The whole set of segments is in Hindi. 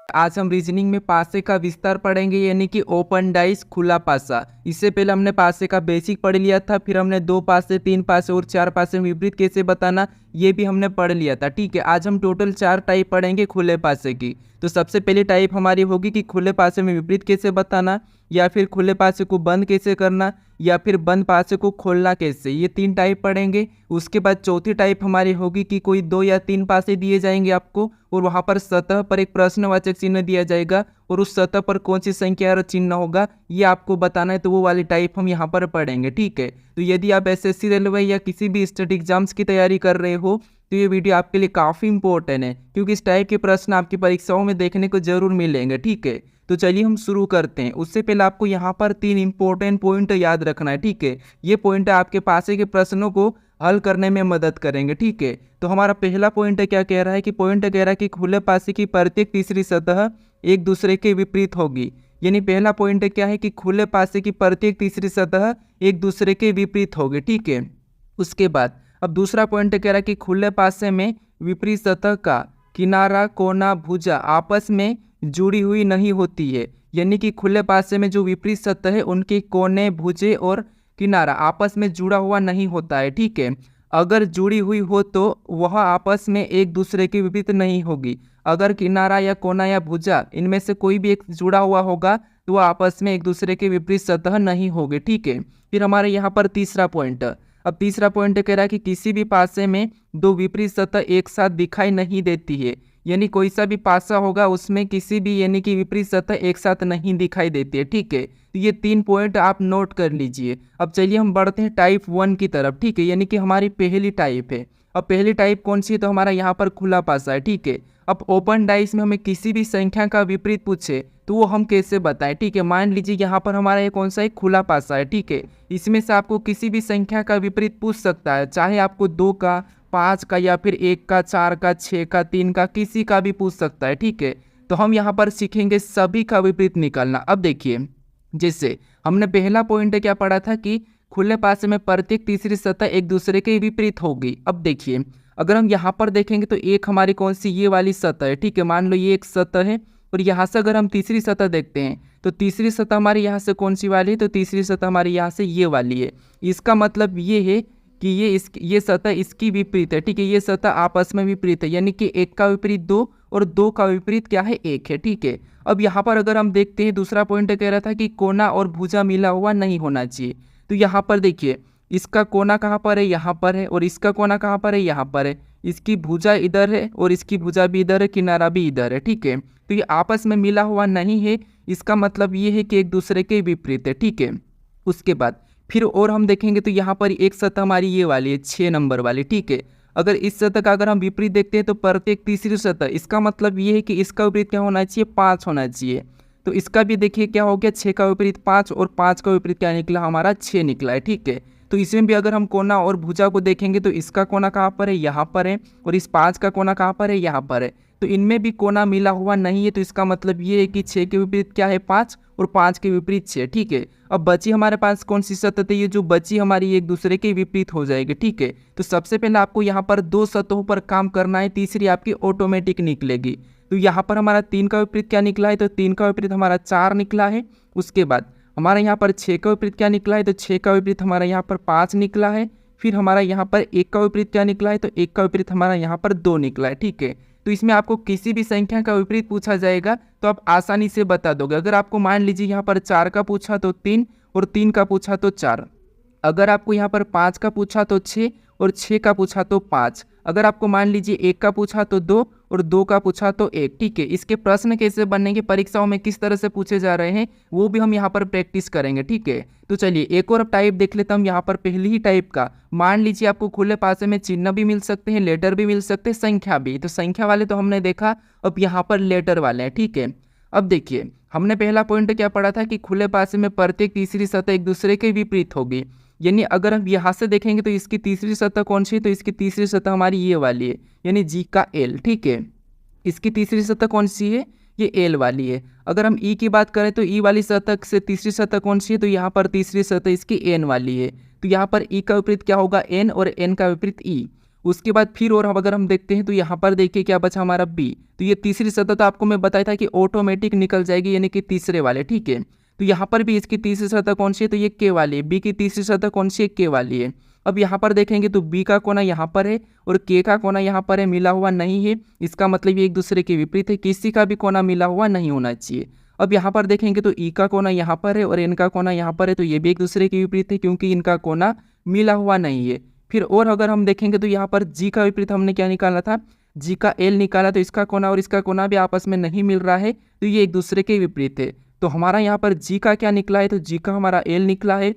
आज हम रीजनिंग में पासे का विस्तार पढ़ेंगे, यानी कि ओपन डाइस खुला पासा। इससे पहले हमने पासे का बेसिक पढ़ लिया था, फिर हमने 2 पासे, 3 पासे और 4 पासे में विपरीत कैसे बताना ये भी हमने पढ़ लिया था। ठीक है, आज हम टोटल 4 टाइप पढ़ेंगे खुले पासे की। तो सबसे पहली टाइप हमारी होगी कि खुले पासे में विपरीत कैसे बताना, या फिर खुले पासे को बंद कैसे करना, या फिर बंद पासे को खोलना कैसे। ये 3 टाइप पढ़ेंगे। उसके बाद चौथी टाइप हमारी होगी कि कोई 2 या 3 पासे दिए जाएंगे आपको, और वहाँ पर सतह पर एक प्रश्नवाचक चिन्ह दिया जाएगा, और उस सतह पर कौन सी संख्या और चिन्ह होगा ये आपको बताना है। तो वो वाली टाइप हम यहाँ पर पढ़ेंगे। ठीक है, तो यदि आप एसएससी, रेलवे या किसी भी स्टेट एग्जाम्स की तैयारी कर रहे हो तो ये वीडियो आपके लिए काफ़ी इंपॉर्टेंट है, क्योंकि इस टाइप के प्रश्न आपकी परीक्षाओं में देखने को जरूर मिलेंगे। ठीक है, तो चलिए हम शुरू करते हैं। उससे पहले आपको यहाँ पर 3 इंपॉर्टेंट पॉइंट याद रखना है। ठीक है, ये पॉइंट आपके पासे के प्रश्नों को हल करने में मदद करेंगे। ठीक है, तो हमारा पहला पॉइंट क्या कह रहा है कि पॉइंट कह रहा है कि खुले पासे की प्रत्येक तीसरी सतह एक दूसरे के विपरीत होगी। यानी पहला पॉइंट क्या है कि खुले पासे की प्रत्येक तीसरी सतह एक दूसरे के विपरीत होगी। ठीक है, उसके बाद अब दूसरा पॉइंट कह रहा है कि खुले पासे में विपरीत सतह का किनारा, कोना, भुजा आपस में जुड़ी हुई नहीं होती है। यानी कि खुले पासे में जो विपरीत सतह है उनके कोने, भुजे और किनारा आपस में जुड़ा हुआ नहीं होता है। ठीक है, अगर जुड़ी हुई हो तो वह आपस में एक दूसरे के विपरीत नहीं होगी। अगर किनारा या कोना या भुजा इनमें से कोई भी एक जुड़ा हुआ होगा तो वह आपस में एक दूसरे के विपरीत सतह नहीं होगी। ठीक है, फिर हमारे यहाँ पर तीसरा पॉइंट। अब तीसरा पॉइंट कह रहा है कि किसी भी पासे में 2 विपरीत सतह एक साथ दिखाई नहीं देती है। यानी कोई सा भी पासा होगा उसमें किसी भी यानी कि विपरीत सतह एक साथ नहीं दिखाई देती है। ठीक है, तो ये 3 पॉइंट आप नोट कर लीजिए। अब चलिए हम बढ़ते हैं टाइप 1 की तरफ। ठीक है, यानी कि हमारी पहली टाइप है। अब पहली टाइप कौन सी है, तो हमारा यहाँ पर खुला पासा है। ठीक है, अब ओपन डाइस में हमें किसी भी संख्या का विपरीत पूछे तो वो हम कैसे बताएं। ठीक है, मान लीजिए यहाँ पर हमारा ये कौन सा है, खुला पासा है। ठीक है, इसमें से आपको किसी भी संख्या का विपरीत पूछ सकता है, चाहे आपको 2 का, 5 का, या फिर 1 का, 4 का, 6 का, 3 का, किसी का भी पूछ सकता है। ठीक है, तो हम यहाँ पर सीखेंगे सभी का विपरीत निकालना। अब देखिए, जैसे हमने पहला पॉइंट क्या पढ़ा था कि खुले पासे में प्रत्येक तीसरी सतह एक दूसरे के विपरीत होगी। अब देखिए, अगर हम यहाँ पर देखेंगे तो एक हमारी कौन सी, ये वाली सतह है। ठीक है, मान लो ये एक सतह है, और यहाँ से अगर हम तीसरी सतह देखते हैं तो तीसरी सतह हमारी यहाँ से कौन सी वाली है, तो तीसरी सतह हमारी यहाँ से ये वाली है। इसका मतलब ये है कि ये सतह इसकी विपरीत है। ठीक है, ये सतह आपस में विपरीत है, यानी कि 1 का विपरीत 2 और 2 का विपरीत क्या है, 1 है। ठीक है, अब यहाँ पर अगर हम देखते हैं दूसरा पॉइंट कह रहा था कि कोना और भुजा मिला हुआ नहीं होना चाहिए। तो यहाँ पर देखिए, इसका कोना कहाँ पर है, यहाँ पर है, और इसका कोना कहाँ पर है, यहाँ पर है। इसकी भुजा इधर है और इसकी भुजा भी इधर है, किनारा भी इधर है। ठीक है, तो ये आपस में मिला हुआ नहीं है, इसका मतलब ये है कि एक दूसरे के विपरीत है। ठीक है, उसके बाद फिर और हम देखेंगे तो यहाँ पर एक सतह हमारी ये वाली है, 6 नंबर वाली। ठीक है, अगर इस सतह का अगर हम विपरीत देखते हैं तो प्रत्येक तीसरी सतह, इसका मतलब ये है कि इसका विपरीत क्या होना चाहिए, 5 होना चाहिए। तो इसका भी देखिए क्या हो गया, 6 का विपरीत 5, और 5 का विपरीत क्या निकला, हमारा 6 निकला है। ठीक है, तो इसमें भी अगर हम कोना और भुजा को देखेंगे तो इसका कोना कहाँ पर है, यहाँ पर है, और इस 5 का कोना कहाँ पर है, यहाँ पर है। तो इनमें भी कोना मिला हुआ नहीं है, तो इसका मतलब ये है कि 6 के विपरीत क्या है, 5, और 5 के विपरीत 6। ठीक है, अब बची हमारे पास कौन सी सतह है, ये जो बची हमारी एक दूसरे के विपरीत हो जाएगी। ठीक है, तो सबसे पहले आपको यहाँ पर 2 सतहों पर काम करना है, तीसरी आपकी ऑटोमेटिक निकलेगी। तो यहाँ पर हमारा 3 का विपरीत क्या निकला है, तो 3 का विपरीत हमारा 4 निकला है। उसके बाद हमारा यहाँ पर 6 का विपरीत क्या निकला है, तो 6 का विपरीत हमारा यहाँ पर 5 निकला है। फिर हमारा यहाँ पर 1 का विपरीत क्या निकला है, तो 1 का विपरीत हमारा यहाँ पर 2 निकला है। ठीक है, तो इसमें आपको किसी भी संख्या का विपरीत पूछा जाएगा तो आप आसानी से बता दोगे। अगर आपको मान लीजिए यहाँ पर 4 का पूछा तो 3, और 3 का पूछा तो 4। अगर आपको यहाँ पर 5 का पूछा तो 6, और 6 का पूछा तो 5। अगर आपको मान लीजिए 1 का पूछा तो 2, और 2 का पूछा तो 1। ठीक है, इसके प्रश्न कैसे बनेंगे, परीक्षाओं में किस तरह से पूछे जा रहे हैं वो भी हम यहाँ पर प्रैक्टिस करेंगे। ठीक है, तो चलिए एक और टाइप देख लेते हैं हम यहाँ पर। पहली ही टाइप का मान लीजिए आपको खुले पासे में चिन्ह भी मिल सकते हैं, लेटर भी मिल सकते हैं, संख्या भी। तो संख्या वाले तो हमने देखा, अब यहाँ पर लेटर वाले हैं। ठीक है, अब देखिए हमने पहला पॉइंट क्या पढ़ा था कि खुले पासे में प्रत्येक तीसरी सतह एक दूसरे के विपरीत होगी। यानी अगर हम यहाँ से देखेंगे तो इसकी तीसरी सतह कौन सी है, तो इसकी तीसरी सतह हमारी ये वाली है, यानी जी का एल। ठीक है, इसकी तीसरी सतह कौन सी है, ये एल वाली है। अगर हम ई की बात करें तो ई वाली सतह से तीसरी सतह कौन सी है, तो यहाँ पर तीसरी सतह इसकी एन वाली है। तो यहाँ पर ई का विपरीत क्या होगा, एन, और एन का विपरीत ई। उसके बाद फिर और अगर हम देखते हैं तो यहाँ पर देखिए क्या बचा हमारा बी। तो ये तीसरी सतह तो आपको मैं बताया था कि ऑटोमेटिक निकल जाएगी, यानी कि तीसरे वाले, ठीक है। तो यहाँ पर भी इसकी तीसरी सतह कौन सी है, तो ये के वाली है। बी की तीसरी सतह कौन सी है, के वाली है। अब यहाँ पर देखेंगे तो बी का कोना यहाँ पर है और के का कोना यहाँ पर है, मिला हुआ नहीं है। इसका मतलब ये एक दूसरे के विपरीत है, किसी का भी कोना मिला हुआ नहीं होना चाहिए। अब यहाँ पर देखेंगे तो ई का कोना यहाँ पर है और एन का कोना यहाँ पर है, तो ये भी एक दूसरे के विपरीत है क्योंकि इनका कोना मिला हुआ नहीं है। फिर और अगर हम देखेंगे तो यहाँ पर जी का विपरीत हमने क्या निकाला था, जी का एल निकाला, तो इसका कोना और इसका कोना भी आपस में नहीं मिल रहा है, तो ये एक दूसरे के विपरीत है। तो हमारा यहाँ पर जी का क्या निकला है, तो जी का हमारा एल निकला है।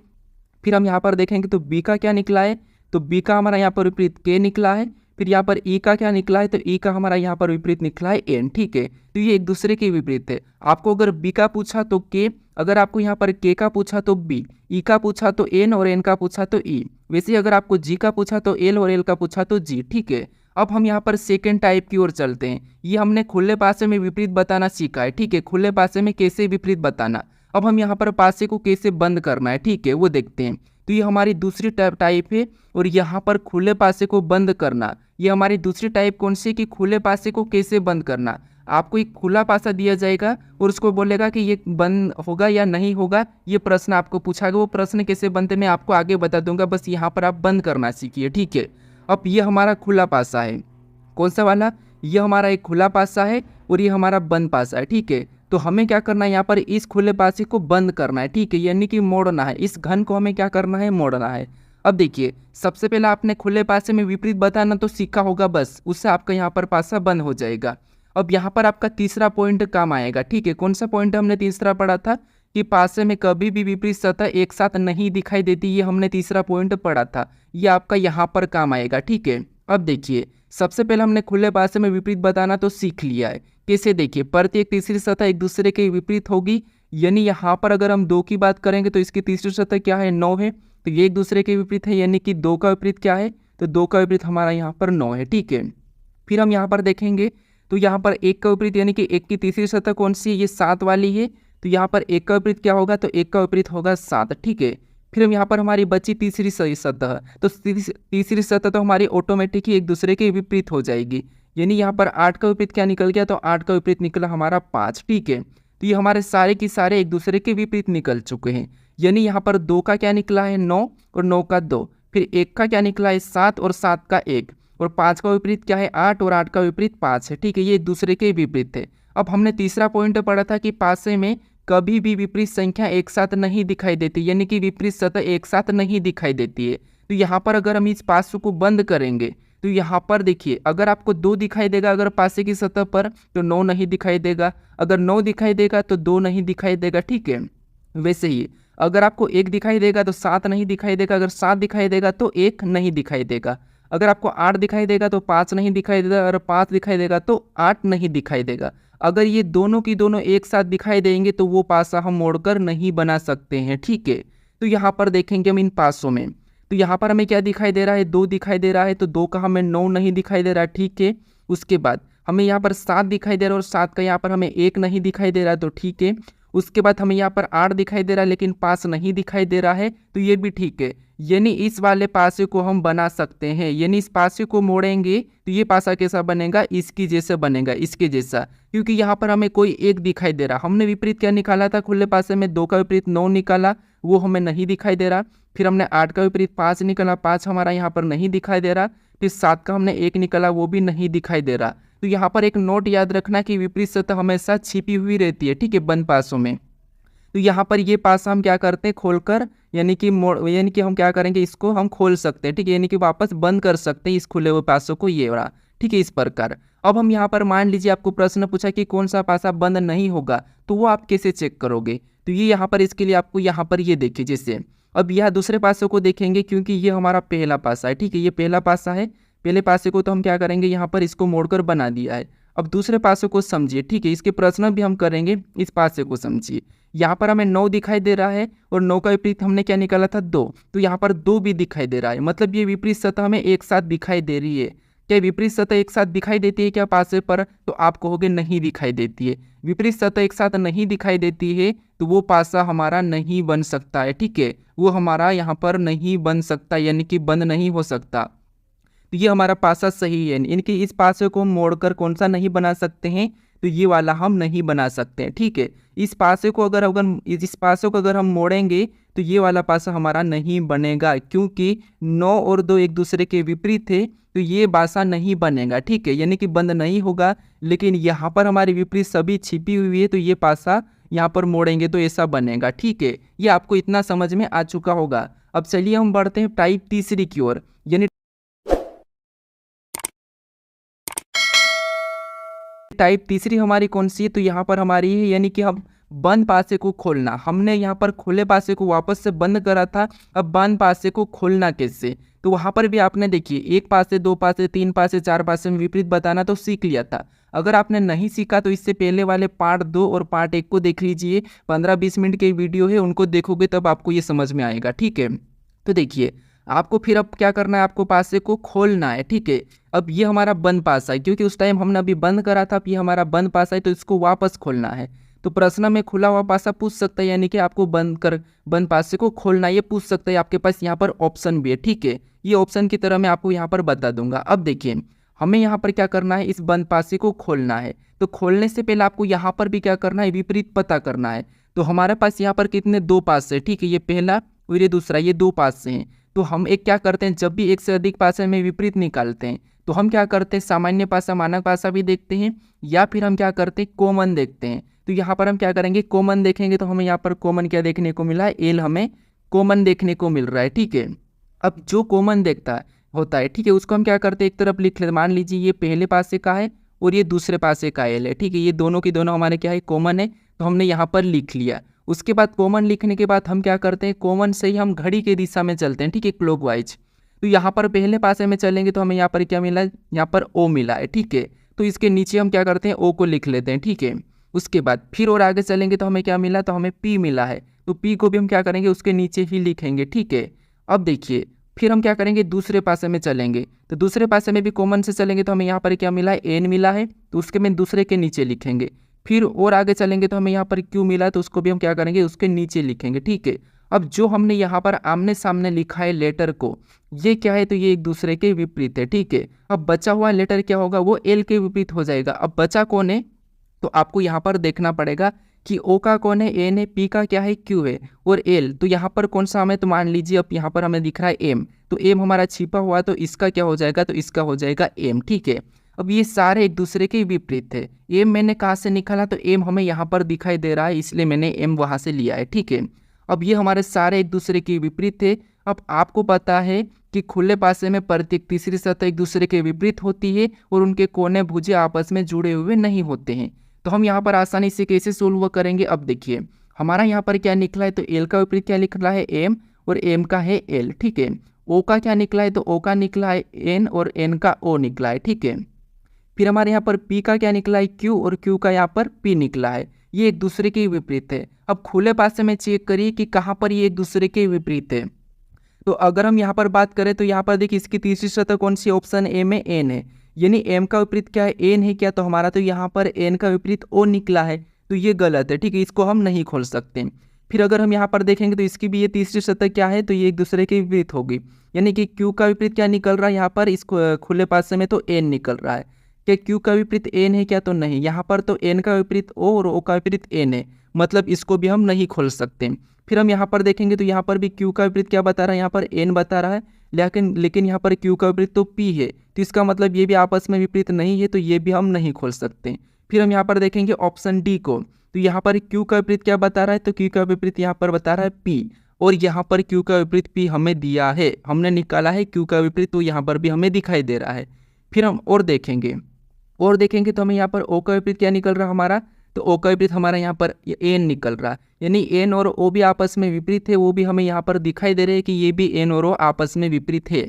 फिर हम यहाँ पर देखेंगे तो बी का क्या निकला है, तो बी का हमारा यहाँ पर विपरीत के निकला है। फिर यहाँ पर ई का क्या निकला है, तो ई का हमारा यहाँ पर विपरीत निकला है एन, ठीक है। तो ये एक दूसरे के विपरीत है। आपको अगर बी का पूछा तो के, अगर आपको यहाँ पर के का पूछा तो बी, ई का पूछा तो एन और एन का पूछा तो ई। वैसे अगर आपको जी का पूछा तो एल और एल का पूछा तो जी, ठीक है। अब हम यहाँ पर सेकेंड टाइप की ओर चलते हैं। ये हमने खुले पासे में विपरीत बताना सीखा है, ठीक है, खुले पासे में कैसे विपरीत बताना। अब हम यहाँ पर पासे को कैसे बंद करना है, ठीक है, वो देखते हैं। तो ये हमारी दूसरी टाइप है और यहाँ पर खुले पासे को बंद करना, ये हमारी दूसरी टाइप कौन सी, कि खुले पासे को कैसे बंद करना। आपको एक खुला पासा दिया जाएगा और उसको बोलेगा कि ये बंद होगा या नहीं होगा, ये प्रश्न आपको पूछा गया। वो प्रश्न कैसे बनते मैं आपको आगे बता दूंगा, बस यहाँ पर आप बंद करना सीखिए, ठीक है। अब ये हमारा खुला पासा है, कौन सा वाला, ये हमारा एक खुला पासा है और ये हमारा बंद पासा है, ठीक है। तो हमें क्या करना है, यहाँ पर इस खुले पासे को बंद करना है, ठीक है, यानी कि मोड़ना है। इस घन को हमें क्या करना है, मोड़ना है। अब देखिए, सबसे पहले आपने खुले पासे में विपरीत बताना तो सीखा होगा, बस उससे आपका यहाँ पर पासा बंद हो जाएगा। अब यहाँ पर आपका तीसरा पॉइंट काम आएगा, ठीक है। कौन सा पॉइंट हमने तीसरा पढ़ा था, कि पासे में कभी भी विपरीत सतह एक साथ नहीं दिखाई देती, ये हमने तीसरा पॉइंट पढ़ा था। ये आपका यहाँ पर काम आएगा, ठीक है। अब देखिए, सबसे पहले हमने खुले पासे में विपरीत बताना तो सीख लिया है। कैसे, देखिए, प्रत्येक तीसरी सतह एक दूसरे के विपरीत होगी, यानी यहाँ पर अगर हम 2 की बात करेंगे तो इसकी तीसरी सतह क्या है, 9 है, तो ये एक दूसरे के विपरीत है, यानी कि 2 का विपरीत क्या है, तो 2 का विपरीत हमारा यहाँ पर 9 है, ठीक है। फिर हम यहाँ पर देखेंगे तो यहाँ पर 1 का विपरीत, यानी कि 1 की तीसरी सतह कौन सी है, ये 7 वाली है, तो यहाँ पर 1 का विपरीत क्या होगा, तो 1 का विपरीत होगा 7, ठीक है। फिर हम यहाँ पर हमारी बची तीसरी सतह, तो तीसरी सतह तो हमारी ऑटोमेटिक ही एक दूसरे के विपरीत हो जाएगी, यानी यहाँ पर 8 का विपरीत क्या निकल गया, तो 8 का विपरीत निकला हमारा 5, ठीक है। तो ये हमारे सारे के सारे एक दूसरे के विपरीत निकल चुके हैं, यानी यहाँ पर 2 का क्या निकला है, 9 और 9 का 2, फिर 1 का क्या निकला है, 7 और 7 का 1, और 5 का विपरीत क्या है, 8 और 8 का विपरीत 5 है, ठीक है। ये एक दूसरे के विपरीत है। अब हमने तीसरा पॉइंट पढ़ा था कि पासे में कभी भी विपरीत संख्या एक साथ नहीं दिखाई देती, यानी कि विपरीत सतह एक साथ नहीं दिखाई देती है। तो यहाँ पर अगर हम इस पासे को बंद करेंगे तो यहाँ पर देखिए, अगर आपको 2 दिखाई देगा अगर पासे की सतह पर, तो 9 नहीं दिखाई देगा, अगर 9 दिखाई देगा तो 2 नहीं दिखाई देगा, ठीक है। वैसे ही अगर आपको 1 दिखाई देगा तो 7 नहीं दिखाई देगा, अगर 7 दिखाई देगा तो 1 नहीं दिखाई देगा, अगर आपको 8 दिखाई देगा तो 5 नहीं दिखाई देगा, अगर 5 दिखाई देगा तो 8 नहीं दिखाई देगा। अगर ये दोनों की दोनों एक साथ दिखाई देंगे तो वो पासा हम मोड़कर नहीं बना सकते हैं, ठीक है। तो यहाँ पर देखेंगे हम इन पासों में, तो यहाँ पर हमें क्या दिखाई दे रहा है, 2 दिखाई दे रहा है, तो 2 का हमें 9 नहीं दिखाई दे रहा है, ठीक है। उसके बाद हमें यहाँ पर 7 दिखाई दे रहा है और 7 का यहाँ पर हमें 1 नहीं दिखाई दे रहा है, तो ठीक है। उसके बाद हमें यहाँ पर 8 दिखाई दे रहा है लेकिन 5 नहीं दिखाई दे रहा है, तो ये भी ठीक है। यानी इस वाले पासे को हम बना सकते हैं, यानी इस पासे को मोड़ेंगे तो ये पासा कैसा बनेगा, इसकी जैसे बनेगा, इसके जैसा, क्योंकि यहाँ पर हमें कोई 1 दिखाई दे रहा। हमने विपरीत क्या निकाला था खुले पासे में, 2 का विपरीत 9 निकाला, वो हमें नहीं दिखाई दे रहा। फिर हमने 8 का विपरीत 5 निकाला, 5 हमारा यहाँ पर नहीं दिखाई दे रहा। फिर 7 का हमने 1 निकाला, वो भी नहीं दिखाई दे रहा। तो यहाँ पर एक नोट याद रखना कि विपरीत सतह हमेशा छिपी हुई रहती है, ठीक है, बंद पासों में। तो यहाँ पर ये पासा हम क्या करते हैं, खोलकर, यानी कि हम क्या करेंगे, इसको हम खोल सकते हैं, ठीक है, यानी कि वापस बंद कर सकते हैं इस खुले हुए पासों को, ये वाला, ठीक है, इस प्रकार। अब हम यहाँ पर मान लीजिए आपको प्रश्न पूछा कि कौन सा पासा बंद नहीं होगा, तो वो आप कैसे चेक करोगे। तो ये यहाँ पर इसके लिए आपको यहाँ पर ये देखिए, जैसे अब यह दूसरे पासों को देखेंगे, क्योंकि ये हमारा पहला पासा है, ठीक है, ये पहला पासा है। पहले पासे को तो हम क्या करेंगे, यहाँ पर इसको मोड़कर बना दिया है। अब दूसरे पासे को समझिए, ठीक है, इसके प्रश्न भी हम करेंगे, इस पासे को समझिए। यहाँ पर हमें 9 दिखाई दे रहा है और 9 का विपरीत हमने क्या निकाला था, 2, तो यहाँ पर 2 भी दिखाई दे रहा है, मतलब ये विपरीत सतह हमें एक साथ दिखाई दे रही है। क्या विपरीत सतह एक साथ दिखाई देती है क्या पासे पर, तो आप कहोगे नहीं दिखाई देती है। विपरीत सतह एक साथ नहीं दिखाई देती है तो वो पासा हमारा नहीं बन सकता है, ठीक है, वो हमारा यहाँ पर नहीं बन सकता, यानी कि बंद नहीं हो सकता। तो ये हमारा पासा सही है, इनकी इस पासे को हम मोड़कर कौन सा नहीं बना सकते हैं, तो ये वाला हम नहीं बना सकते हैं। ठीक है, इस पासे को अगर अगर इस पासे को अगर हम मोड़ेंगे तो ये वाला पासा हमारा नहीं बनेगा, क्योंकि 9 और 2 एक दूसरे के विपरीत है, तो ये पासा नहीं बनेगा। ठीक है, यानी कि बंद नहीं होगा, लेकिन यहाँ पर हमारे विपरीत सभी छिपी हुई है, तो ये पासा यहाँ पर मोड़ेंगे तो ऐसा बनेगा। ठीक है, ये आपको इतना समझ में आ चुका होगा। अब चलिए हम बढ़ते हैं टाइप तीसरी की ओर, यानी टाइप तीसरी हमारी कौन सी है, तो यहाँ पर हमारी है, यानी कि हम बंद पासे को खोलना। हमने यहाँ पर खुले पासे को वापस से बंद करा था, अब बंद पासे को खोलना कैसे, तो वहाँ पर भी आपने देखिए एक पासे, दो पासे, तीन पासे, चार पासे में विपरीत बताना तो सीख लिया था। अगर आपने नहीं सीखा तो इससे पहले वाले पार्ट 2 और पार्ट 1 को देख लीजिए, 15-20 मिनट के वीडियो है, उनको देखोगे तब आपको ये समझ में आएगा। ठीक है, तो देखिए आपको फिर अब क्या करना है, आपको पासे को खोलना है। ठीक है, अब ये हमारा बंद पासा है, क्योंकि उस टाइम हमने अभी बंद करा था, अब ये हमारा बंद पासा है, तो इसको वापस खोलना है। तो प्रश्न में खुला हुआ पासा पूछ सकता है, यानी कि आपको बंद पासे को खोलना, ये पूछ सकता है। आपके पास यहाँ पर ऑप्शन भी है। ठीक है, ये ऑप्शन की तरह मैं आपको यहाँ पर बता दूंगा। अब देखिए हमें यहाँ पर क्या करना है, इस बंद पासे को खोलना है। तो खोलने से पहले आपको यहाँ पर भी क्या करना है, विपरीत पता करना है। तो हमारे पास यहाँ पर कितने, 2 पासे। ठीक है, ये पहला और ये दूसरा, ये 2 पासे हैं। तो हम एक क्या करते हैं, जब भी एक से अधिक पासे में विपरीत निकालते हैं तो हम क्या करते हैं, सामान्य पासा मानक पासा भी देखते हैं, या फिर हम क्या करते हैं, कॉमन देखते हैं। तो यहाँ पर हम क्या करेंगे, कॉमन देखेंगे, तो हमें यहाँ पर कॉमन क्या देखने को मिला है, एल हमें कॉमन देखने को मिल रहा है। ठीक है, अब जो कॉमन देखता होता है, ठीक है, उसको हम क्या करते हैं, एक तरफ लिख लेते। मान लीजिए ये पहले पासे का है और ये दूसरे पासे का एल है। ठीक है, ये दोनों की दोनों हमारे क्या है, कॉमन है, तो हमने यहाँ पर लिख लिया। उसके बाद कॉमन लिखने के बाद हम क्या करते हैं, कॉमन से ही हम घड़ी की दिशा में चलते हैं। ठीक है, क्लॉकवाइज। तो यहाँ पर पहले पासे में चलेंगे तो हमें यहाँ पर क्या मिला है, यहाँ पर ओ मिला है। ठीक है, तो इसके नीचे हम क्या करते हैं, ओ को लिख लेते हैं। ठीक है, उसके बाद फिर और आगे चलेंगे तो हमें क्या मिला, तो हमें पी मिला है, तो पी को भी हम क्या करेंगे, उसके नीचे ही लिखेंगे। ठीक है, अब देखिए फिर हम क्या करेंगे, दूसरे पासे में चलेंगे, तो दूसरे पासे में भी कॉमन से चलेंगे तो हमें यहाँ पर क्या मिला है, एन मिला है, तो उसके में दूसरे के नीचे लिखेंगे। फिर और आगे चलेंगे तो हमें यहाँ पर क्यू मिला है, तो उसको भी हम क्या करेंगे, उसके नीचे लिखेंगे। ठीक है, अब जो हमने यहाँ पर आमने सामने लिखा है लेटर को, ये क्या है, तो ये एक दूसरे के विपरीत है। ठीक है, अब बचा हुआ लेटर क्या होगा, वो एल के विपरीत हो जाएगा। अब बचा कौन है, तो आपको यहाँ पर देखना पड़ेगा कि ओ का कौन है, एन है, पी का क्या है, क्यू है, और एल तो यहाँ पर कौन सा हमें, तो मान लीजिए अब यहाँ पर हमें दिख रहा है एम, तो एम हमारा छिपा हुआ, तो इसका क्या हो जाएगा, तो इसका हो जाएगा एम। ठीक है, अब ये सारे एक दूसरे के विपरीत थे। एम मैंने कहाँ से निकाला, तो एम हमें यहाँ पर दिखाई दे रहा है, इसलिए मैंने एम वहाँ से लिया है। ठीक है, अब ये हमारे सारे एक दूसरे के विपरीत थे। अब आपको पता है कि खुले पासे में प्रत्येक तीसरी सतह एक दूसरे के विपरीत होती है और उनके कोने भुजे आपस में जुड़े हुए नहीं होते हैं। तो हम यहाँ पर आसानी से कैसे सोल्व करेंगे, अब देखिए हमारा यहाँ पर क्या निकला है, तो एल का विपरीत क्या निकला है, एम, और एम का है एल। ठीक है, ओ का क्या निकला है, तो ओ का निकला है एन, और एन का ओ निकला है। ठीक है, फिर हमारे यहाँ पर पी का क्या निकला है, क्यू, और क्यू का यहाँ पर पी निकला है। ये एक दूसरे के विपरीत है। अब खुले पासे में चेक करिए कि कहाँ पर ये एक दूसरे के विपरीत है। तो अगर हम यहाँ पर बात करें तो यहाँ पर देखिए इसकी तीसरी सतह कौन सी, ऑप्शन ए में एन है, यानी एम का विपरीत क्या है, एन है क्या, तो हमारा तो यहाँ पर एन का विपरीत ओ निकला है, तो ये गलत है। ठीक है, इसको हम नहीं खोल सकते। फिर अगर हम यहाँ पर देखेंगे तो इसकी भी ये तीसरी सतह क्या है, तो ये एक दूसरे के विपरीत होगी, यानी कि क्यू का विपरीत क्या निकल रहा है, यहाँ पर इस खुले पासे में तो एन निकल रहा है। क्या क्यू का विपरीत एन है क्या, तो नहीं, यहाँ पर तो एन का विपरीत ओ और ओ का विपरीत एन है, मतलब इसको भी हम नहीं खोल सकते। फिर हम यहाँ पर देखेंगे तो यहाँ पर भी क्यू का विपरीत क्या बता रहा है, यहाँ पर एन बता रहा है, लेकिन यहाँ पर क्यू का विपरीत तो पी है, तो इसका मतलब ये भी आपस में विपरीत नहीं है, तो ये भी हम नहीं खोल सकते। फिर हम यहाँ पर देखेंगे ऑप्शन डी को, तो यहाँ पर क्यू का विपरीत क्या बता रहा है, तो क्यू का विपरीत यहाँ पर बता रहा है पी, और यहाँ पर क्यू का विपरीत पी हमें दिया है, हमने निकाला है क्यू का विपरीत, तो यहाँ पर भी हमें दिखाई दे रहा है। फिर हम और देखेंगे तो हमें यहाँ पर ओ का विपरीत क्या निकल रहा है हमारा, तो ओ का विपरीत हमारा यहाँ पर एन निकल रहा है, यानी एन और ओ भी आपस में विपरीत है, वो भी हमें यहाँ पर दिखाई दे रहे हैं कि ये भी एन और ओ आपस में विपरीत है।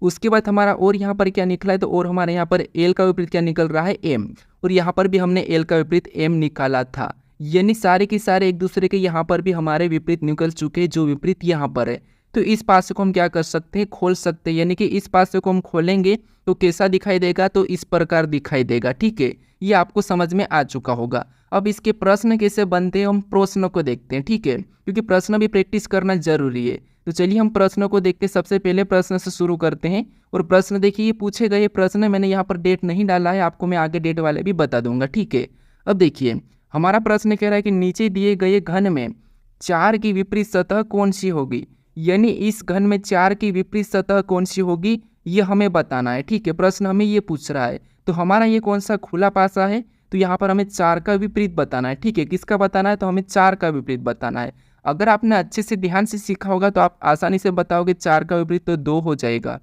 उसके बाद हमारा और यहाँ पर क्या निकला है, तो और हमारे यहाँ पर एल का विपरीत क्या निकल रहा है, एम, और यहाँ पर भी हमने एल का विपरीत एम निकाला था, यानी सारे के सारे एक दूसरे के यहाँ पर भी हमारे विपरीत निकल चुके हैं, जो विपरीत यहाँ पर है। तो इस पासे को हम क्या कर सकते हैं, खोल सकते हैं, यानी कि इस पासे को हम खोलेंगे तो कैसा दिखाई देगा, तो इस प्रकार दिखाई देगा। ठीक है, ये आपको समझ में आ चुका होगा। अब इसके प्रश्न कैसे बनते हैं, हम प्रश्न को देखते हैं। ठीक है, क्योंकि प्रश्न भी प्रैक्टिस करना जरूरी है। तो चलिए हम प्रश्नों को देखते, सबसे पहले प्रश्न से शुरू करते हैं। और प्रश्न देखिए, ये पूछे गए प्रश्न है, मैंने यहाँ पर डेट नहीं डाला है, आपको मैं आगे डेट वाले भी बता दूंगा, ठीक है। अब देखिए हमारा प्रश्न कह रहा है कि नीचे दिए गए घन में 4 की विपरीत सतह कौन सी होगी, यानी इस घन में 4 की विपरीत सतह कौन सी होगी ये हमें बताना है, ठीक है। प्रश्न हमें ये पूछ रहा है, तो हमारा ये कौन सा खुला पासा है, तो यहाँ पर हमें 4 का विपरीत बताना है, ठीक है। किसका बताना है, तो हमें 4 का विपरीत बताना है। अगर आपने अच्छे से ध्यान से सीखा होगा तो आप आसानी से बताओगे 4 का विपरीत तो 2 हो जाएगा।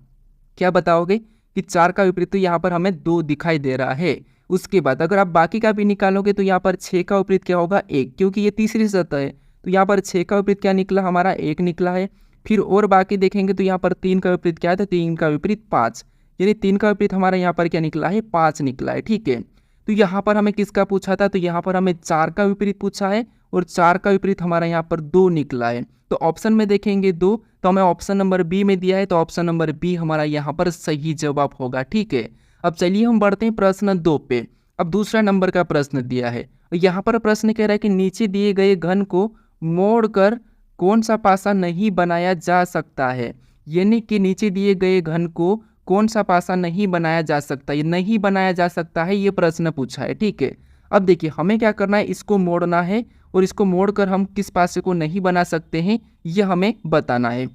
क्या बताओगे कि 4 का विपरीत, तो यहाँ पर हमें 2 दिखाई दे रहा है। उसके बाद अगर आप बाकी का भी निकालोगे तो यहाँ पर 6 का विपरीत क्या होगा, 1, क्योंकि ये तीसरी सतह है। तो यहाँ पर 6 का विपरीत क्या निकला, हमारा 1 निकला है। फिर और बाकी देखेंगे तो यहाँ पर 3 का विपरीत क्या है, तो 3 का विपरीत 5, यानी 3 का विपरीत हमारा यहाँ पर क्या निकला है, 5 निकला है, ठीक है। तो यहाँ पर हमें किसका पूछा था, तो यहाँ पर हमें 4 का विपरीत पूछा है और 4 का विपरीत हमारा यहाँ पर 2 निकला है। तो ऑप्शन में देखेंगे 2, तो हमें ऑप्शन नंबर बी में दिया है, तो ऑप्शन नंबर बी हमारा यहाँ पर सही जवाब होगा, ठीक है। अब चलिए हम बढ़ते हैं प्रश्न 2 पे। अब दूसरा नंबर का प्रश्न दिया है, यहाँ पर प्रश्न कह रहा है कि नीचे दिए गए घन को मोड़कर कौन सा पासा नहीं बनाया जा सकता है, यानी कि नीचे दिए गए घन को कौन सा पासा नहीं बनाया जा सकता, ये नहीं बनाया जा सकता है, ये प्रश्न पूछा है, ठीक है। अब देखिए हमें क्या करना है, इसको मोड़ना है और इसको मोड़कर हम किस पासे को नहीं बना सकते हैं ये हमें बताना है।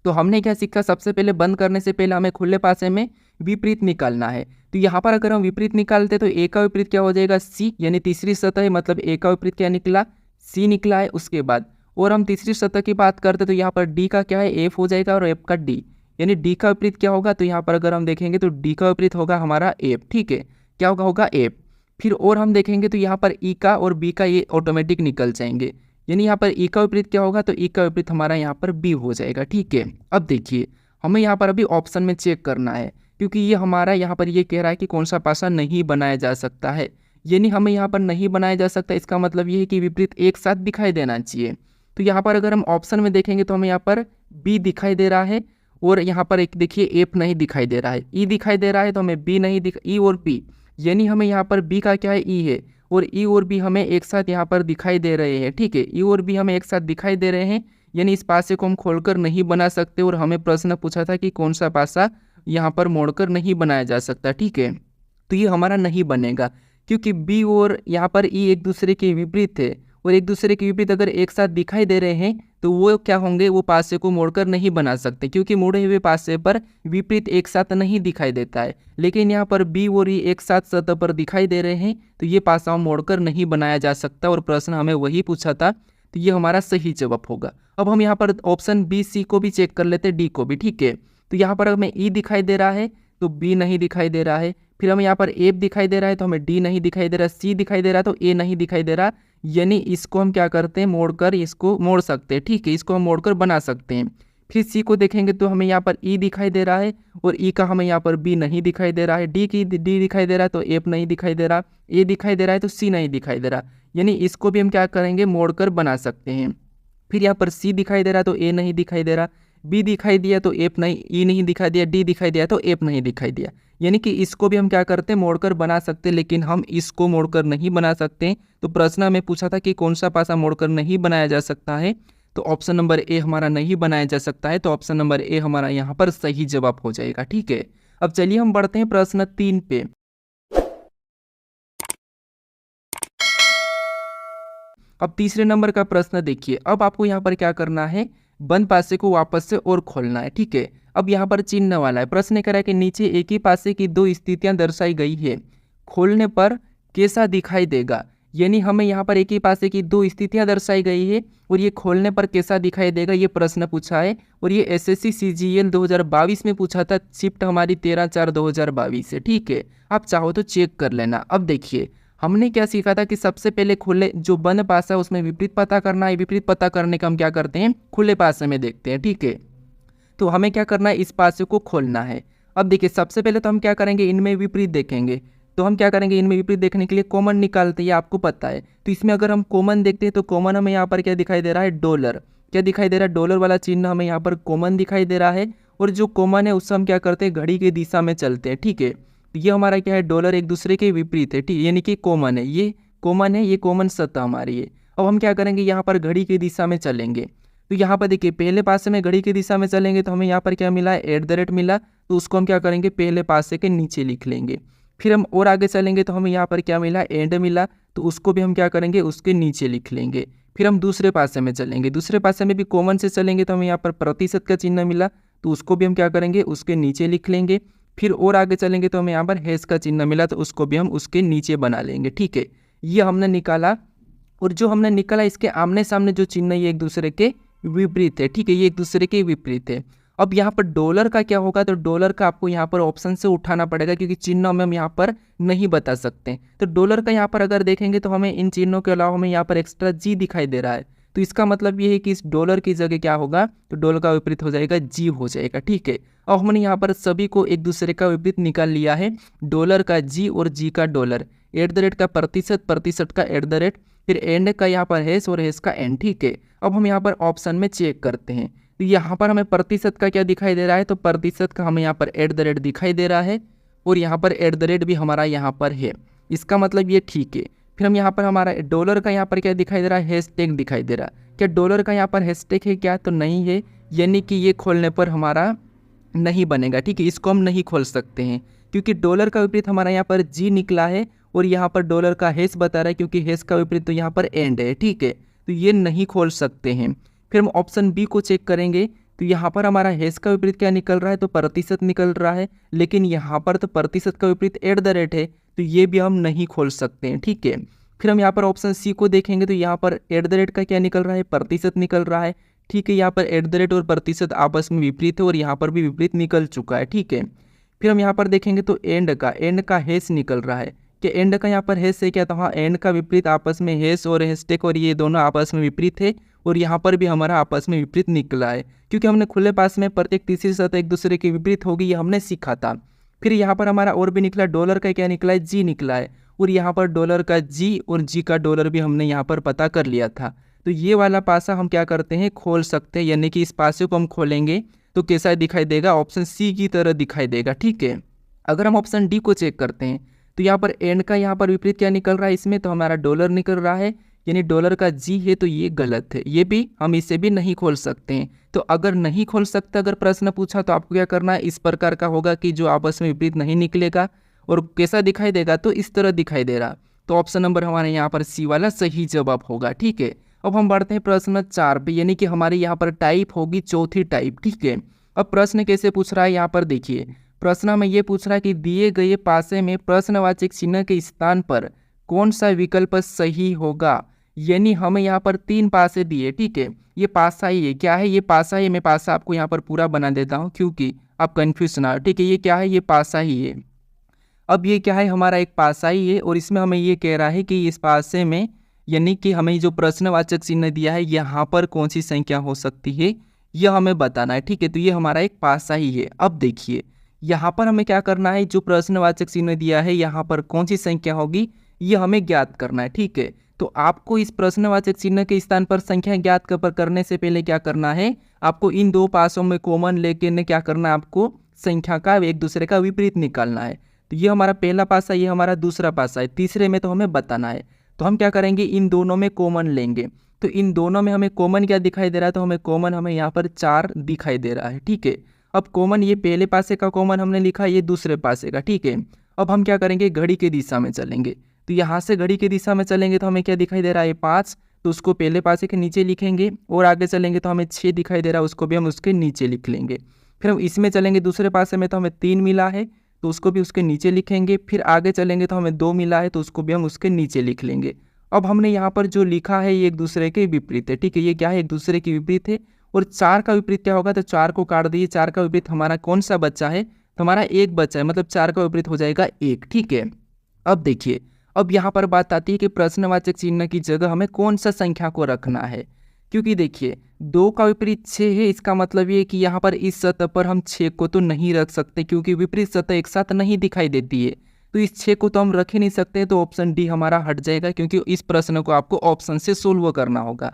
तो हमने क्या सीखा, सबसे पहले बंद करने से पहले हमें खुले पासे में विपरीत निकालना है। तो यहाँ पर अगर हम विपरीत निकालते तो ए का विपरीत क्या हो जाएगा, सी, यानी तीसरी सतह है, मतलब ए का विपरीत क्या निकला, सी निकला है। उसके बाद और हम तीसरी सतह की बात करते तो यहाँ पर डी का क्या है, एफ हो जाएगा, और एफ का डी, यानी डी का विपरीत क्या होगा, तो यहाँ पर अगर हम देखेंगे तो डी का विपरीत होगा हमारा एफ, ठीक है। क्या होगा एफ। फिर और हम देखेंगे तो यहाँ पर ई का और बी का ये ऑटोमेटिक निकल जाएंगे, यानी यहाँ पर ई का विपरीत क्या होगा, तो ई का विपरीत हमारा यहाँ पर बी हो जाएगा, ठीक है। अब देखिए हमें यहाँ पर अभी ऑप्शन में चेक करना है, क्योंकि ये हमारा यहाँ पर ये कह रहा है कि कौन सा पासा नहीं बनाया जा सकता है, यानी हमें यहाँ पर नहीं बनाया जा सकता, इसका मतलब ये है कि विपरीत एक साथ दिखाई देना चाहिए। तो यहाँ पर अगर हम ऑप्शन में देखेंगे तो हमें यहाँ पर बी दिखाई दे रहा है और यहाँ पर एक देखिए एफ नहीं दिखाई दे रहा है, ई दिखाई दे रहा है, तो हमें बी नहीं दिख, ई और बी, यानी हमें यहाँ पर बी का क्या है, ई है, और ई और बी हमें एक साथ यहाँ पर दिखाई दे रहे हैं, ठीक है। ई और बी हमें एक साथ दिखाई दे रहे हैं, यानी इस पासे को हम खोलकर नहीं बना सकते, और हमें प्रश्न पूछा था कि कौन सा पासा यहाँ पर मोड़कर नहीं बनाया जा सकता, ठीक है। तो ये हमारा नहीं बनेगा, क्योंकि बी और यहाँ पर ई एक दूसरे के विपरीत है, और एक दूसरे के विपरीत अगर एक साथ दिखाई दे रहे हैं तो वो क्या होंगे, वो पासे को मोड़कर नहीं बना सकते, क्योंकि मुड़े हुए पासे पर विपरीत एक साथ नहीं दिखाई देता है। लेकिन यहाँ पर बी और ई एक साथ सतह पर दिखाई दे रहे हैं, तो ये पासा मोड़कर नहीं बनाया जा सकता, और प्रश्न हमें वही पूछा था, तो ये हमारा सही जवाब होगा। अब हम यहाँ पर ऑप्शन बी, सी को भी चेक कर लेते हैं, डी को भी, ठीक है। तो यहाँ पर हमें ई दिखाई दे रहा है तो बी नहीं दिखाई दे रहा है, फिर हमें यहाँ पर एफ दिखाई दे रहा है तो हमें डी नहीं दिखाई दे रहा, सी दिखाई दे रहा है तो ए नहीं दिखाई दे रहा, यानी इसको हम क्या करते हैं, मोड़कर इसको मोड़ सकते हैं, ठीक है, इसको हम मोड़कर बना सकते हैं। फिर सी को देखेंगे तो हमें यहाँ पर ई दिखाई दे रहा है और ई का हमें यहाँ पर बी नहीं दिखाई दे रहा है, डी दिखाई दे रहा है तो एफ नहीं दिखाई दे रहा, ए दिखाई दे रहा है तो सी नहीं दिखाई दे रहा, यानी इसको भी हम क्या करेंगे, मोड़कर बना सकते हैं। फिर यहाँ पर सी दिखाई दे रहा है तो ए नहीं दिखाई दे रहा, बी दिखाई दिया तो एफ नहीं, ई नहीं दिखाई दिया, डी दिखाई दिया तो एफ नहीं दिखाई दिया, यानी कि इसको भी हम क्या करते हैं, मोड़कर बना सकते हैं, लेकिन हम इसको मोड़कर नहीं बना सकते। तो प्रश्न में पूछा था कि कौन सा पासा मोड़कर नहीं बनाया जा सकता है, तो ऑप्शन नंबर ए हमारा नहीं बनाया जा सकता है, तो ऑप्शन नंबर ए हमारा यहाँ पर सही जवाब हो जाएगा, ठीक है। अब चलिए हम बढ़ते हैं प्रश्न 3 पे। अब तीसरे नंबर का प्रश्न देखिए, अब आपको यहाँ पर क्या करना है, बंद पासे को वापस से और खोलना है, ठीक है। अब यहाँ पर चिन्ह वाला है, प्रश्न कह रहा है कि नीचे एक ही पासे की 2 स्थितियां दर्शाई गई है, खोलने पर कैसा दिखाई देगा, यानी हमें यहाँ पर एक ही पासे की 2 स्थितियां दर्शाई गई है और ये खोलने पर कैसा दिखाई देगा, ये प्रश्न पूछा है। और ये एसएससी सीजीएल 2022 में पूछा था, शिफ्ट हमारी 13/4/2022 है, ठीक है। आप चाहो तो चेक कर लेना। अब देखिए हमने क्या सीखा था कि सबसे पहले खुले जो बंद पासा है उसमें विपरीत पता करना है, विपरीत पता करने का हम क्या करते हैं, खुले पासे में देखते हैं, ठीक है। तो हमें क्या करना है, इस पासे को खोलना है। अब देखिए सबसे पहले तो हम क्या करेंगे, इनमें विपरीत देखेंगे, तो हम क्या करेंगे, इनमें विपरीत देखने के लिए कॉमन निकालते हैं, आपको पता है। तो इसमें अगर हम कॉमन देखते हैं तो कॉमन हमें यहाँ पर क्या दिखाई दे रहा है, डॉलर, क्या दिखाई दे रहा है, डॉलर वाला चिन्ह हमें यहाँ पर कॉमन दिखाई दे रहा है। और जो कॉमन है उससे हम क्या करते हैं, घड़ी की दिशा में चलते हैं, ठीक है। तो ये हमारा क्या है, डॉलर एक दूसरे के विपरीत है, ठीक, यानी कि कॉमन है, ये कॉमन है, ये कॉमन सतह हमारी है। अब हम क्या करेंगे, यहाँ पर घड़ी की दिशा में चलेंगे, तो यहाँ पर देखिए पहले पासे में घड़ी की दिशा में चलेंगे तो हमें यहाँ पर क्या मिला है, @ मिला, तो उसको हम क्या करेंगे, पहले पासे के नीचे लिख लेंगे। फिर हम और आगे चलेंगे तो हमें यहाँ पर क्या मिला, एंड मिला, तो उसको भी हम क्या करेंगे, उसके नीचे लिख लेंगे। फिर हम दूसरे पासे में चलेंगे, दूसरे पासे में भी कॉमन से चलेंगे तो हमें यहाँ पर प्रतिशत का चिन्ह मिला, तो उसको भी हम क्या करेंगे, उसके नीचे लिख लेंगे। फिर और आगे चलेंगे तो हमें यहाँ पर हैश का चिन्ह मिला, तो उसको भी हम उसके नीचे बना लेंगे। ठीक है, ये हमने निकाला। और जो हमने निकाला इसके आमने सामने जो चिन्ह ये एक दूसरे के विपरीत है। ठीक है, ये एक दूसरे के विपरीत है। अब यहाँ पर डॉलर का क्या होगा, तो डॉलर का आपको यहाँ पर ऑप्शन से उठाना पड़ेगा क्योंकि चिन्ह में हम यहाँ पर नहीं बता सकते। तो डॉलर का यहाँ पर अगर देखेंगे तो हमें इन चिन्हों के अलावा हमें यहाँ पर एक्स्ट्रा जी दिखाई दे रहा है, तो इसका मतलब ये है कि इस डॉलर की जगह क्या होगा, तो डॉलर का विपरीत हो जाएगा जी हो जाएगा। ठीक है, अब हमने यहाँ पर सभी को एक दूसरे का विपरीत निकाल लिया है, डॉलर का जी और जी का डॉलर, @ का प्रतिशत, प्रतिशत का @ फिर एंड का यहाँ पर हैश और हैश का एंड। ठीक है, अब हम यहाँ पर ऑप्शन में चेक करते हैं, तो यहाँ पर हमें प्रतिशत का क्या दिखाई दे रहा है, तो प्रतिशत का हमें यहाँ पर @ दिखाई दे रहा है और यहाँ पर @ भी हमारा यहाँ पर है, इसका मतलब ये ठीक है। फिर हम यहाँ पर हमारा डॉलर का यहाँ पर क्या दिखाई दे रहा है, हैशटैग दिखाई दे रहा है। क्या डॉलर का यहाँ पर हैशटैग है क्या, तो नहीं है, यानी कि ये खोलने पर हमारा नहीं बनेगा। ठीक है, इसको हम नहीं खोल सकते हैं क्योंकि डॉलर का विपरीत हमारा यहाँ पर जी निकला है और यहाँ पर डॉलर का हैश बता रहा है क्योंकि हैश का विपरीत तो यहाँ पर एंड है। ठीक है, तो ये नहीं खोल सकते हैं। फिर हम ऑप्शन बी को चेक करेंगे, तो यहाँ पर हमारा हैश का विपरीत क्या निकल रहा है, तो प्रतिशत निकल रहा है, लेकिन यहाँ पर तो प्रतिशत का विपरीत @ है, तो ये भी हम नहीं खोल सकते हैं। ठीक है, फिर हम यहाँ पर ऑप्शन सी को देखेंगे तो यहाँ पर @ का क्या निकल रहा है, प्रतिशत निकल रहा है। ठीक है, यहाँ पर @ और प्रतिशत आपस में विपरीत है और यहाँ पर भी विपरीत निकल चुका है। ठीक है, फिर हम यहाँ पर देखेंगे तो एंड का हैश निकल रहा है, कि एंड का यहाँ पर हैश है क्या, तो हाँ, एंड का विपरीत आपस में हैश और हैशटैग और ये दोनों आपस में विपरीत है और यहाँ पर भी हमारा आपस में विपरीत निकला है क्योंकि हमने खुले पास में प्रत्येक तीसरी सतह एक दूसरे के विपरीत होगी, ये हमने सीखा था। फिर यहाँ पर हमारा और भी निकला, डॉलर का क्या निकला है, जी निकला है और यहाँ पर डॉलर का जी और जी का डॉलर भी हमने यहाँ पर पता कर लिया था। तो ये वाला पासा हम क्या करते हैं, खोल सकते हैं, यानी कि इस पासे को हम खोलेंगे तो कैसा दिखाई देगा, ऑप्शन सी की तरह दिखाई देगा। ठीक है, अगर हम ऑप्शन डी को चेक करते हैं तो यहाँ पर एंड का यहाँ पर विपरीत क्या निकल रहा है, इसमें तो हमारा डॉलर निकल रहा है, यानी डॉलर का जी है, तो ये गलत है, ये भी हम इसे भी नहीं खोल सकते हैं। तो अगर नहीं खोल सकते, अगर प्रश्न पूछा तो आपको क्या करना है, इस प्रकार का होगा कि जो आपस में विपरीत नहीं निकलेगा और कैसा दिखाई देगा, तो इस तरह दिखाई दे रहा। तो ऑप्शन नंबर हमारे यहाँ पर सी वाला सही जवाब होगा। ठीक है, अब हम बढ़ते हैं प्रश्न 4 पे, यानी कि हमारे यहाँ पर टाइप होगी चौथी टाइप। ठीक है, अब प्रश्न कैसे पूछ रहा है, यहाँ पर देखिए प्रश्न में ये पूछ रहा है कि दिए गए पासे में प्रश्नवाचक चिन्ह के स्थान पर कौन सा विकल्प सही होगा, यानी हमें यहाँ पर 3 पासे दिए। ठीक है, ये पासा ही है, क्या है, ये पासा है, मैं पासा आपको यहाँ पर पूरा बना देता हूँ क्योंकि आप कन्फ्यूज ना हो। ठीक है, ये क्या है, ये पासा ही है। अब ये क्या है, हमारा एक पासा ही है और इसमें हमें ये कह रहा है कि इस पासे में, यानी कि हमें जो प्रश्नवाचक चिन्ह दिया है यहाँ पर कौन सी संख्या हो सकती है, यह हमें बताना है। ठीक है, तो ये हमारा एक पासा ही है। अब देखिए यहाँ पर हमें क्या करना है, जो प्रश्नवाचक चिन्ह दिया है यहाँ पर कौन सी संख्या होगी, ये हमें ज्ञात करना है। ठीक है, तो आपको इस प्रश्नवाचक चिन्ह के स्थान पर संख्या ज्ञात करने से पहले क्या करना है, आपको इन 2 पासों में कॉमन लेके क्या करना है, आपको संख्या का एक दूसरे का विपरीत निकालना है। तो ये हमारा पहला पासा, ये हमारा दूसरा पासा है, तीसरे में तो हमें बताना है। तो हम क्या करेंगे, इन दोनों में कॉमन लेंगे, तो इन दोनों में हमें कॉमन क्या दिखाई दे रहा है, तो हमें कॉमन हमें यहाँ पर 4 दिखाई दे रहा है। ठीक है, अब कॉमन ये पहले पासे का कॉमन हमने लिखा, ये दूसरे पासे का। ठीक है, अब हम क्या करेंगे, घड़ी की दिशा में चलेंगे, तो यहाँ से घड़ी की दिशा में चलेंगे तो हमें क्या दिखाई दे रहा है, 5, तो उसको पहले पासे के नीचे लिखेंगे और आगे चलेंगे तो हमें 6 दिखाई दे रहा है, उसको भी हम उसके नीचे लिख लेंगे। फिर हम इसमें चलेंगे दूसरे पासे में तो हमें 3 मिला है, तो उसको भी उसके नीचे लिखेंगे। फिर आगे चलेंगे तो हमें 2 मिला है, तो उसको भी हम उसके नीचे लिख लेंगे। अब हमने यहाँ पर जो लिखा है ये एक दूसरे के विपरीत है। ठीक है, ये क्या है, एक दूसरे के विपरीत है और 4 का विपरीत क्या होगा, तो 4 को काट दिए, 4 का विपरीत हमारा कौन सा बच्चा है, तो हमारा 1 बच्चा है, मतलब 4 का विपरीत हो जाएगा 1। ठीक है, अब देखिए, अब यहाँ पर बात आती है कि प्रश्नवाचक चिन्ह की जगह हमें कौन सा संख्या को रखना है, क्योंकि देखिए 2 का विपरीत 6 है, इसका मतलब ये है कि यहाँ पर इस सतह पर हम 6 को तो नहीं रख सकते क्योंकि विपरीत सतह एक साथ नहीं दिखाई देती है, तो इस 6 को तो हम रख ही नहीं सकते, तो ऑप्शन डी हमारा हट जाएगा क्योंकि इस प्रश्न को आपको ऑप्शन से सोल्व करना होगा।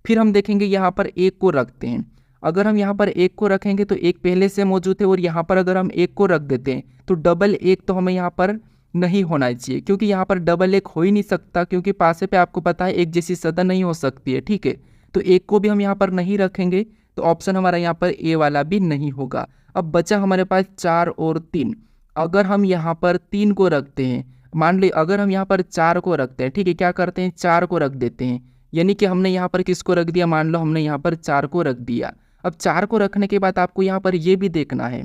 फिर हम देखेंगे यहाँ पर 1 को रखते हैं, अगर हम यहाँ पर 1 को रखेंगे तो 1 पहले से मौजूद है और यहाँ पर अगर हम 1 को रख देते हैं तो डबल 1 तो हमें यहाँ पर नहीं होना चाहिए क्योंकि यहाँ पर डबल 1 हो ही नहीं सकता क्योंकि पासे पे आपको पता है एक जैसी सतह नहीं हो सकती है। ठीक है, तो एक को भी हम यहाँ पर नहीं रखेंगे, तो ऑप्शन हमारा यहाँ पर ए वाला भी नहीं होगा। अब बचा हमारे पास 4 और 3। अगर हम यहाँ पर 3 को रखते हैं, मान ली अगर हम यहाँ पर 4 को रखते हैं, ठीक है, क्या करते हैं 4 को रख देते हैं, यानी कि हमने यहाँ पर किसको रख दिया, मान लो हमने यहाँ पर 4 को रख दिया। अब 4 को रखने के बाद आपको यहाँ पर ये भी देखना है,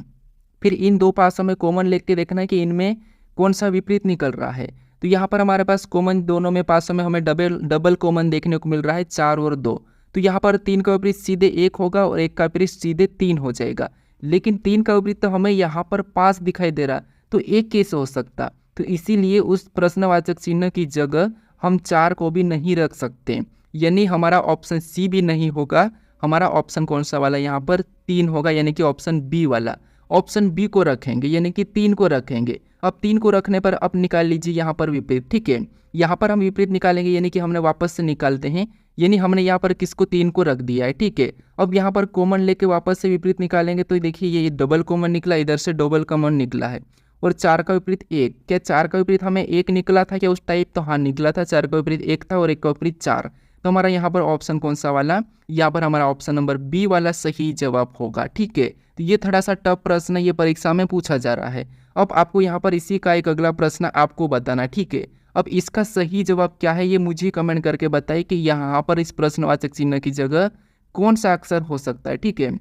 फिर इन दो पासों में कॉमन लेके देखना है कि इनमें कौन सा विपरीत निकल रहा है। तो यहाँ पर हमारे पास कॉमन दोनों में पासों में हमें डबल कॉमन देखने को मिल रहा है, 4 और 2। तो यहाँ पर 3 का विपरीत सीधे 1 होगा और 1 का विपरीत सीधे 3 हो जाएगा। लेकिन 3 का विपरीत तो हमें यहाँ पर 5 दिखाई दे रहा, तो 1 कैसे हो सकता। तो इसीलिए उस प्रश्नवाचक चिन्ह की जगह हम 4 को भी नहीं रख सकते, यानी हमारा ऑप्शन सी भी नहीं होगा। हमारा ऑप्शन कौन सा वाला यहाँ पर 3 होगा, यानी कि ऑप्शन बी वाला। ऑप्शन बी को रखेंगे, यानी कि 3 को रखेंगे। अब 3 को रखने पर अब निकाल लीजिए यहाँ पर विपरीत, ठीक है। यहाँ पर हम विपरीत निकालेंगे, यानी कि हमने वापस से निकालते हैं, यानी हमने यहाँ पर किसको 3 को रख दिया है, ठीक है। अब यहाँ पर कॉमन लेके वापस से विपरीत निकालेंगे, तो देखिए ये डबल कॉमन निकला, इधर से डबल कॉमन निकला है। और 4 का विपरीत 1, क्या 4 का विपरीत हमें 1 निकला था क्या उस टाइप, तो हाँ निकला था, 4 का विपरीत 1 था और 1 का विपरीत 4। तो हमारा यहाँ पर ऑप्शन कौन सा वाला, यहाँ पर हमारा ऑप्शन नंबर बी वाला सही जवाब होगा, ठीक है। तो ये थोड़ा सा टफ प्रश्न है, ये परीक्षा में पूछा जा रहा है। अब आपको यहाँ पर इसी का एक अगला प्रश्न आपको बताना, ठीक है। अब इसका सही जवाब क्या है ये मुझे कमेंट करके बताइए कि यहाँ पर इस प्रश्नवाचक चिन्ह की जगह कौन सा अक्षर हो सकता है, ठीक है।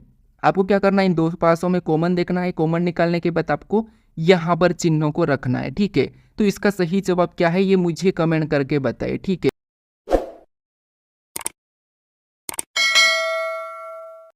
आपको क्या करना है, इन दो पासों में कॉमन देखना है, कॉमन निकालने के बाद आपको यहाँ पर चिन्हों को रखना है, ठीक है। तो इसका सही जवाब क्या है ये मुझे कमेंट करके बताइए, ठीक है।